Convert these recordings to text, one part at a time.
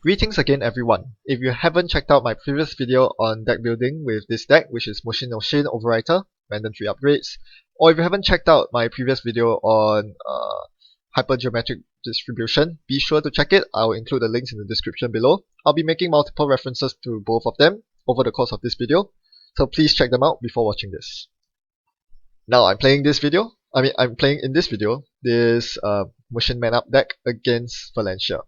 Greetings again everyone. If you haven't checked out my previous video on deck building with this deck, which is Mushin Overwriter, random 3 upgrades, or if you haven't checked out my previous video on hypergeometric distribution, be sure to check it. I'll include the links in the description below. I'll be making multiple references to both of them over the course of this video, so please check them out before watching this. Now I'm playing in this video, this Mushin Man Up deck against Valencia.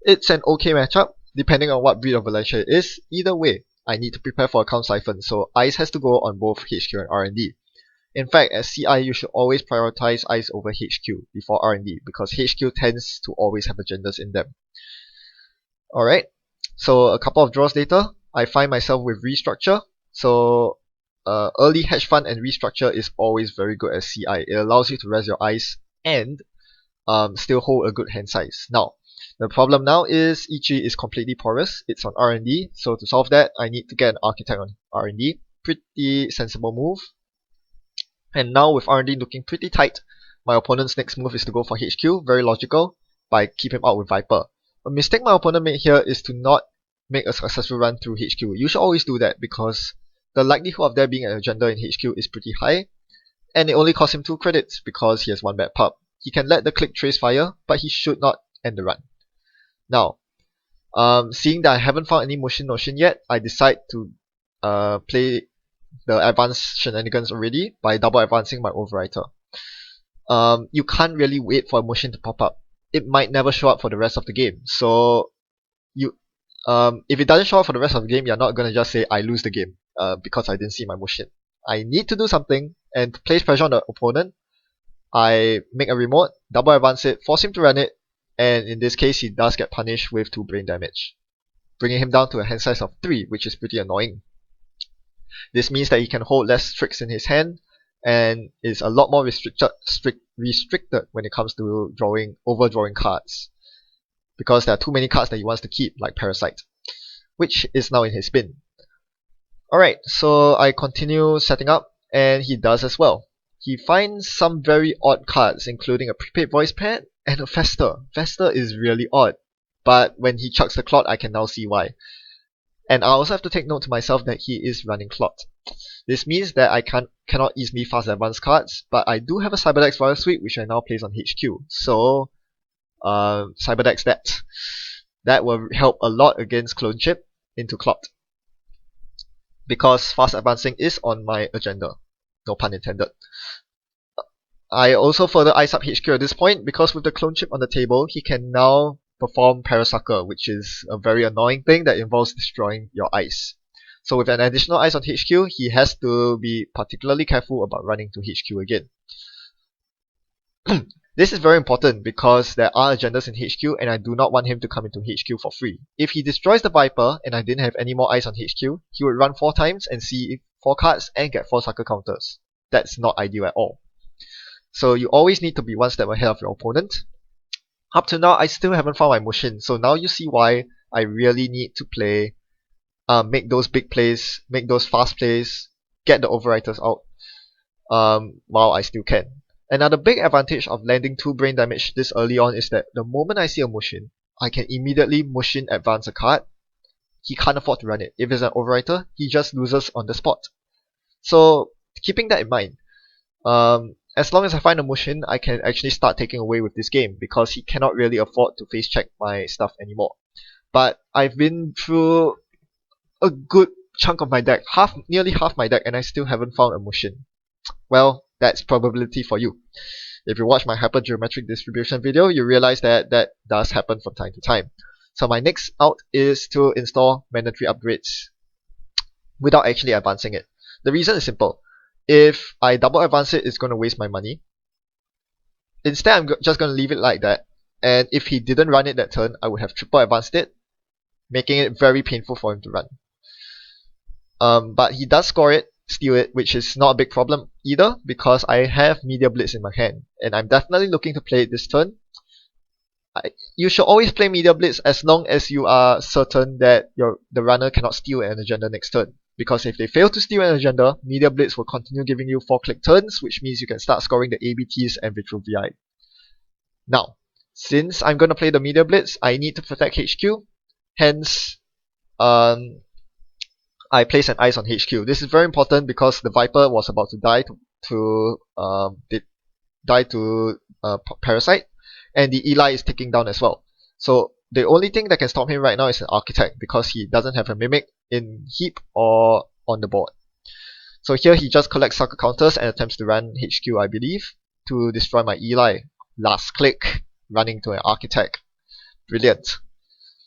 It's an okay matchup, depending on what breed of Valencia it is. Either way, I need to prepare for a count siphon, so ice has to go on both HQ and R&D. In fact, as CI, you should always prioritize ice over HQ before R&D, because HQ tends to always have agendas in them. Alright, so a couple of draws later, I find myself with Restructure. So early hedge fund and Restructure is always very good as CI. It allows you to res your ice and still hold a good hand size. Now, the problem now is EG is completely porous. It's on R&D, so to solve that, I need to get an Architect on R&D. Pretty sensible move. And now with R&D looking pretty tight, my opponent's next move is to go for HQ. Very logical, by keep him out with Viper. A mistake my opponent made here is to not make a successful run through HQ. You should always do that, because the likelihood of there being an agenda in HQ is pretty high, and it only costs him 2 credits because he has 1 bad pub. He can let the click trace fire, but he should not end the run. Now, seeing that I haven't found any Mushin yet, I decide to play the advanced shenanigans already by double advancing my Overwriter. You can't really wait for a Mushin to pop up. It might never show up for the rest of the game. So, if it doesn't show up for the rest of the game, you're not gonna just say I lose the game because I didn't see my Mushin. I need to do something, and to place pressure on the opponent, I make a remote, double advance it, force him to run it, and in this case he does get punished with 2 brain damage, bringing him down to a hand size of 3, which is pretty annoying. This means that he can hold less tricks in his hand and is a lot more restricted when it comes to overdrawing cards, because there are too many cards that he wants to keep, like Parasite, which is now in his bin. Alright, so I continue setting up, and he does as well. He finds some very odd cards, including a prepaid voice pad and a Fester. Fester is really odd, but when he chucks the Clot, I can now see why. And I also have to take note to myself that he is running Clot. This means that I cannot easily fast advance cards, but I do have a Cyberdex Royal Suite, which I now place on HQ. So, Cyberdex that. That will help a lot against Clone Chip into Clot, because fast advancing is on my agenda. No pun intended. I also further ice up HQ at this point, because with the clone chip on the table, he can now perform Parasucker, which is a very annoying thing that involves destroying your ice. So with an additional ice on HQ, he has to be particularly careful about running to HQ again. This is very important because there are agendas in HQ, and I do not want him to come into HQ for free. If he destroys the Viper and I didn't have any more ice on HQ, he would run 4 times and see 4 cards and get 4 sucker counters. That's not ideal at all. So you always need to be 1 step ahead of your opponent. Up to now, I still haven't found my Mushin, so now you see why I really need to play, make those big plays, make those fast plays, get the Overwriters out while I still can. Another big advantage of landing 2 brain damage this early on is that the moment I see a Mushin, I can immediately Mushin advance a card. He can't afford to run it. If it's an Overwriter, he just loses on the spot. So, keeping that in mind, as long as I find a Mushin, I can actually start taking away with this game, because he cannot really afford to face check my stuff anymore. But I've been through a good chunk of my deck, nearly half my deck, and I still haven't found a Mushin. Well, that's probability for you. If you watch my hypergeometric distribution video, you realize that that does happen from time to time. So my next out is to install mandatory upgrades without actually advancing it. The reason is simple. If I double advance it, it's going to waste my money. Instead, I'm just going to leave it like that. And if he didn't run it that turn, I would have triple advanced it, making it very painful for him to run. But he does score it, steal it, which is not a big problem either, because I have Media Blitz in my hand, and I'm definitely looking to play it this turn. You should always play Media Blitz as long as you are certain that the runner cannot steal an agenda next turn. Because if they fail to steal an agenda, Media Blitz will continue giving you 4-click turns, which means you can start scoring the ABTs and Vitruviae. Now, since I'm going to play the Media Blitz, I need to protect HQ, Hence, I place an ice on HQ. This is very important because the Viper was about to die to Parasite, and the Eli is ticking down as well. So the only thing that can stop him right now is an Architect because he doesn't have a Mimic in heap or on the board. So here he just collects sucker counters and attempts to run HQ, I believe, to destroy my Eli. Last click, running to an Architect. Brilliant.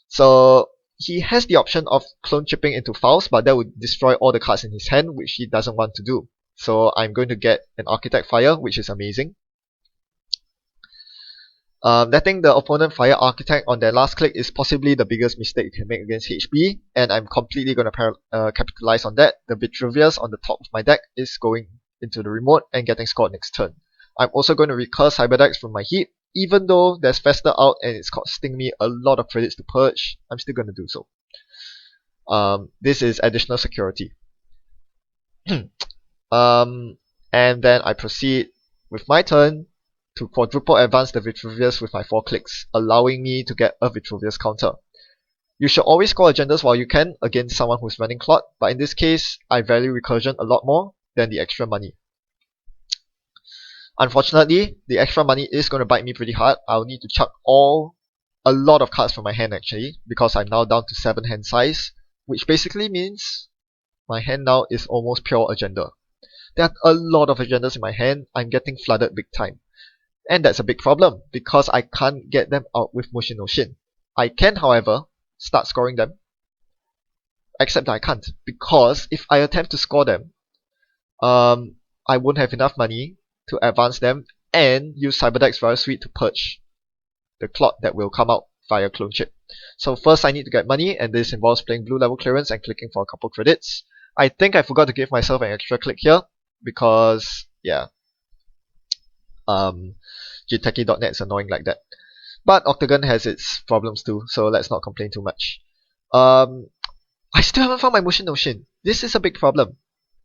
So he has the option of clone chipping into Faust, but that would destroy all the cards in his hand, which he doesn't want to do. So I'm going to get an Architect Fire, which is amazing. Letting the opponent fire Architect on their last click is possibly the biggest mistake you can make against HB, and I'm completely going to capitalize on that. The Vitruvius on the top of my deck is going into the remote and getting scored next turn. I'm also going to recur Cyberdecks from my heap. Even though there's Fester out and it's costing me a lot of credits to purge, I'm still going to do so. This is additional security. And then I proceed with my turn to quadruple advance the Vitruvius with my 4 clicks, allowing me to get a Vitruvius counter. You should always score agendas while you can against someone who's running Clot, but in this case, I value recursion a lot more than the extra money. Unfortunately, the extra money is going to bite me pretty hard. I'll need to chuck a lot of cards from my hand actually, because I'm now down to 7 hand size, which basically means my hand now is almost pure agenda. There are a lot of agendas in my hand. I'm getting flooded big time. And that's a big problem, because I can't get them out with Mushin no Shin. I can, however, start scoring them, except that I can't, because if I attempt to score them, I won't have enough money to advance them and use Cyberdeck's Virus Suite to purge the clot that will come out via clone chip. So first I need to get money, and this involves playing blue level clearance and clicking for a couple credits. I think I forgot to give myself an extra click here because, yeah, Jiteki.net is annoying like that. But Octagon has its problems too, so let's not complain too much. I still haven't found my Mushin no Shin. This is a big problem.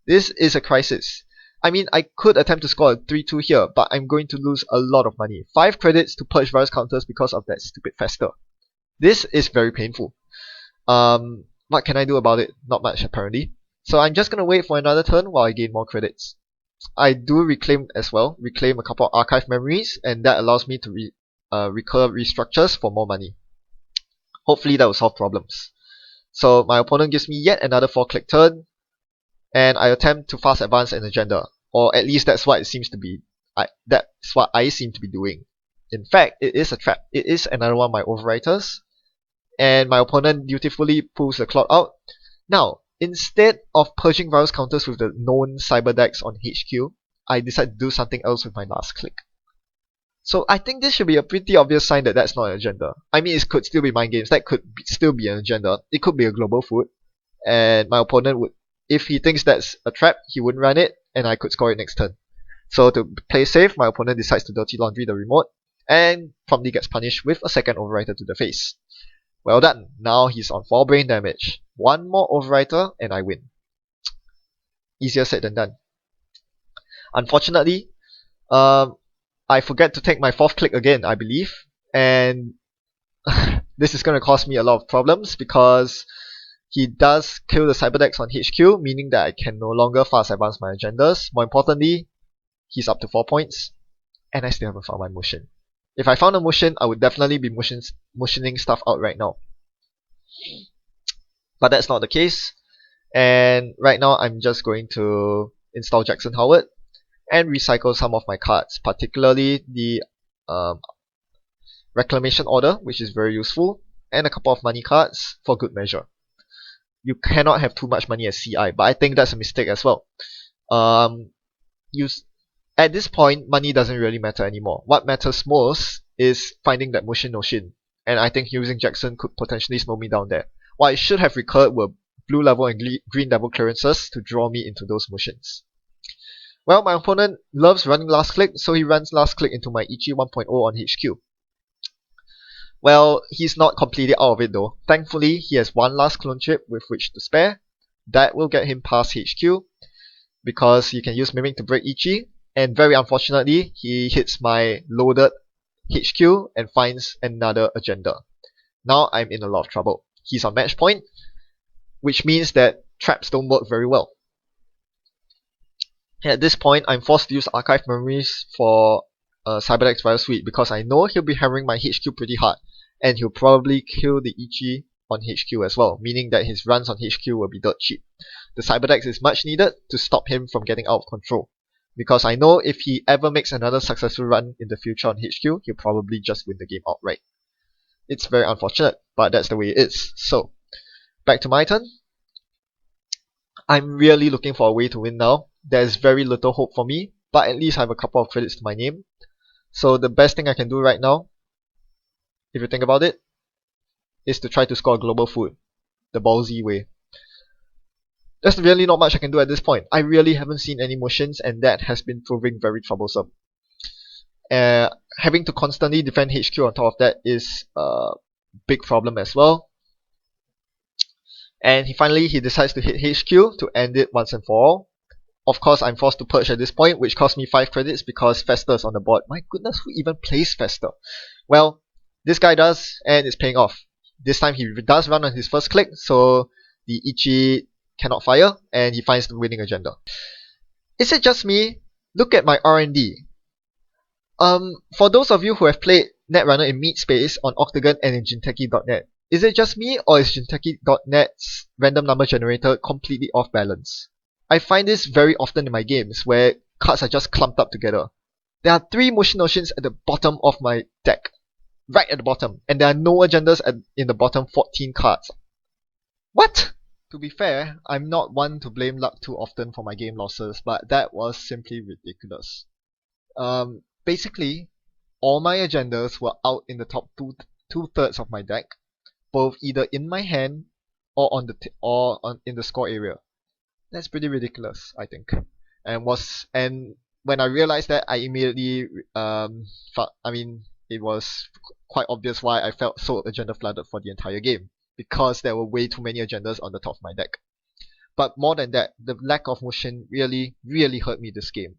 This is a crisis. I mean, I could attempt to score a 3-2 here, but I'm going to lose a lot of money. 5 credits to purge virus counters because of that stupid Fester. This is very painful. What can I do about it? Not much, apparently. So I'm just going to wait for another turn while I gain more credits. I do reclaim as well. Reclaim a couple of archive memories, and that allows me to recur restructures for more money. Hopefully that will solve problems. So my opponent gives me yet another 4-click turn, and I attempt to fast advance an agenda, or at least that's what it seems to be. That's what I seem to be doing. In fact, it is a trap. It is another one of my overwriters, and my opponent dutifully pulls the clock out. Now, instead of purging virus counters with the known cyber decks on HQ, I decide to do something else with my last click. So I think this should be a pretty obvious sign that that's not an agenda. I mean, it could still be mind games. That could still be an agenda. It could be a global food, and my opponent would, if he thinks that's a trap, he wouldn't run it, and I could score it next turn. So to play safe, my opponent decides to dirty laundry the remote, and promptly gets punished with a second overwriter to the face. Well done. Now he's on 4 brain damage. 1 more overwriter, and I win. Easier said than done. Unfortunately, I forget to take my 4th click again, I believe, and this is going to cause me a lot of problems because he does kill the Cyberdecks on HQ, meaning that I can no longer fast advance my agendas. More importantly, he's up to 4 points, and I still haven't found my Mushin. If I found a Mushin, I would definitely be Mushining stuff out right now. But that's not the case, and right now I'm just going to install Jackson Howard and recycle some of my cards, particularly the Reclamation Order, which is very useful, and a couple of money cards for good measure. You cannot have too much money as CI, but I think that's a mistake as well. At this point, money doesn't really matter anymore. What matters most is finding that Mushin no Shin, and I think using Jackson could potentially slow me down there. What I should have recurred were blue level and green level clearances to draw me into those Mushins. Well, my opponent loves running last click, so he runs last click into my Ichi 1.0 on HQ. Well, he's not completely out of it though. Thankfully, he has 1 last clone chip with which to spare. That will get him past HQ, because he can use Mimic to break Ichi, and very unfortunately, he hits my loaded HQ and finds another agenda. Now I'm in a lot of trouble. he's on match point, which means that traps don't work very well. At this point, I'm forced to use archive memories for Cyberdeck's Virus Suite because I know he'll be hammering my HQ pretty hard, and he'll probably kill the EG on HQ as well, meaning that his runs on HQ will be dirt cheap. The Cyberdeck is much needed to stop him from getting out of control, because I know if he ever makes another successful run in the future on HQ, he'll probably just win the game outright. It's very unfortunate, but that's the way it is. So, back to my turn. I'm really looking for a way to win now. There's very little hope for me, but at least I have a couple of credits to my name. So the best thing I can do right now, if you think about it, is to try to score a global food, the ballsy way. There's really not much I can do at this point. I really haven't seen any Mushins, and that has been proving very troublesome. Having to constantly defend HQ on top of that is a big problem as well. And he decides to hit HQ to end it once and for all. Of course, I'm forced to purge at this point, which cost me 5 credits because Fester is on the board. My goodness, who even plays Fester? Well, this guy does, and it's paying off. This time he does run on his first click, so the Ichi cannot fire, and he finds the winning agenda. Is it just me? Look at my R&D. For those of you who have played Netrunner in Meatspace on Octagon and in Jinteki.net, is it just me, or is Jinteki.net's random number generator completely off balance? I find this very often in my games, where cards are just clumped up together. There are 3 Mushin Oceans at the bottom of my deck. Right at the bottom. And there are no agendas in the bottom 14 cards. What? To be fair, I'm not one to blame luck too often for my game losses, but that was simply ridiculous. Basically, all my agendas were out in the top two-thirds of my deck, both either in my hand or in the score area. That's pretty ridiculous, I think. And when I realized that, I immediately it was quite obvious why I felt so agenda flooded for the entire game, because there were way too many agendas on the top of my deck. But more than that, the lack of Mushin really hurt me this game.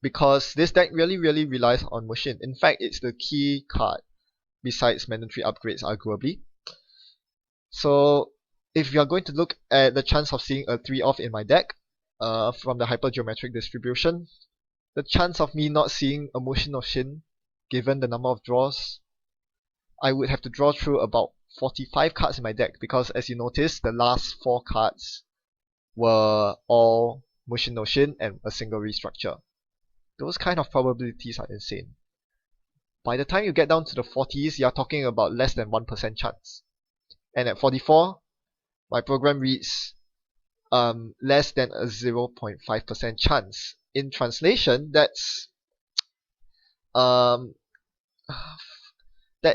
Because this deck really relies on Mushin. In fact, it's the key card besides mandatory upgrades, arguably. So if you're going to look at the chance of seeing a 3-off in my deck, from the hypergeometric distribution, the chance of me not seeing a Mushin of Shin, given the number of draws, I would have to draw through about 45 cards in my deck, because as you notice, the last 4 cards were all Mushin no Shin and a single restructure. Those kind of probabilities are insane. By the time you get down to the 40s, you're talking about less than 1% chance. And at 44, my program reads less than a 0.5% chance. In translation, that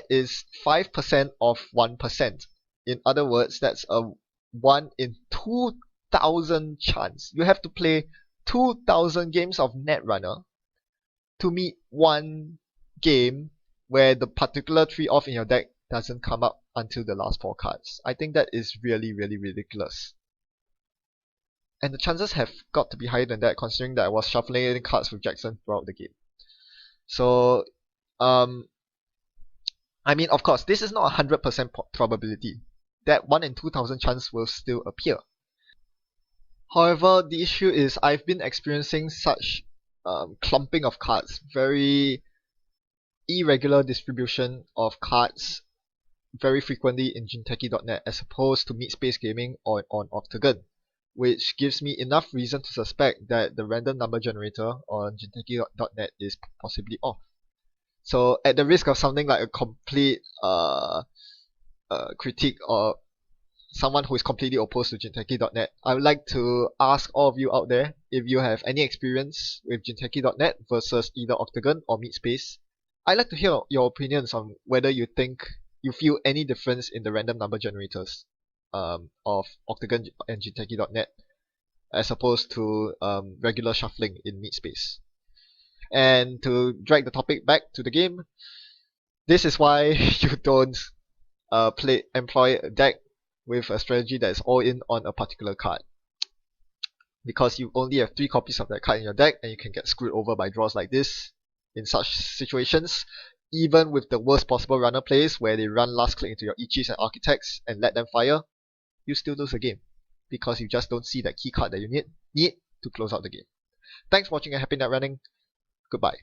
is 5% of 1%. In other words, that's a 1 in 2,000 chance. You have to play 2,000 games of Netrunner to meet one game where the particular 3-off in your deck doesn't come up until the last 4 cards. I think that is really ridiculous. And the chances have got to be higher than that, considering that I was shuffling in cards with Jackson throughout the game. So, of course, this is not a 100% probability. That 1 in 2,000 chance will still appear. However, the issue is I've been experiencing such clumping of cards, very irregular distribution of cards very frequently in Jinteki.net as opposed to Meatspace Gaming or on Octagon, which gives me enough reason to suspect that the random number generator on Jinteki.net is possibly off. So at the risk of sounding like a complete critique or someone who is completely opposed to Jinteki.net, I would like to ask all of you out there if you have any experience with Jinteki.net versus either Octagon or Meatspace. I'd like to hear your opinions on whether you feel any difference in the random number generators of Octagon and Jinteki.net as opposed to regular shuffling in Meatspace. And to drag the topic back to the game, this is why you don't employ a deck with a strategy that is all in on a particular card. Because you only have 3 copies of that card in your deck, and you can get screwed over by draws like this. In such situations, even with the worst possible runner plays where they run last click into your Ichis and Architects and let them fire, you still lose the game because you just don't see that key card that you need to close out the game. Thanks for watching and happy net running. Goodbye.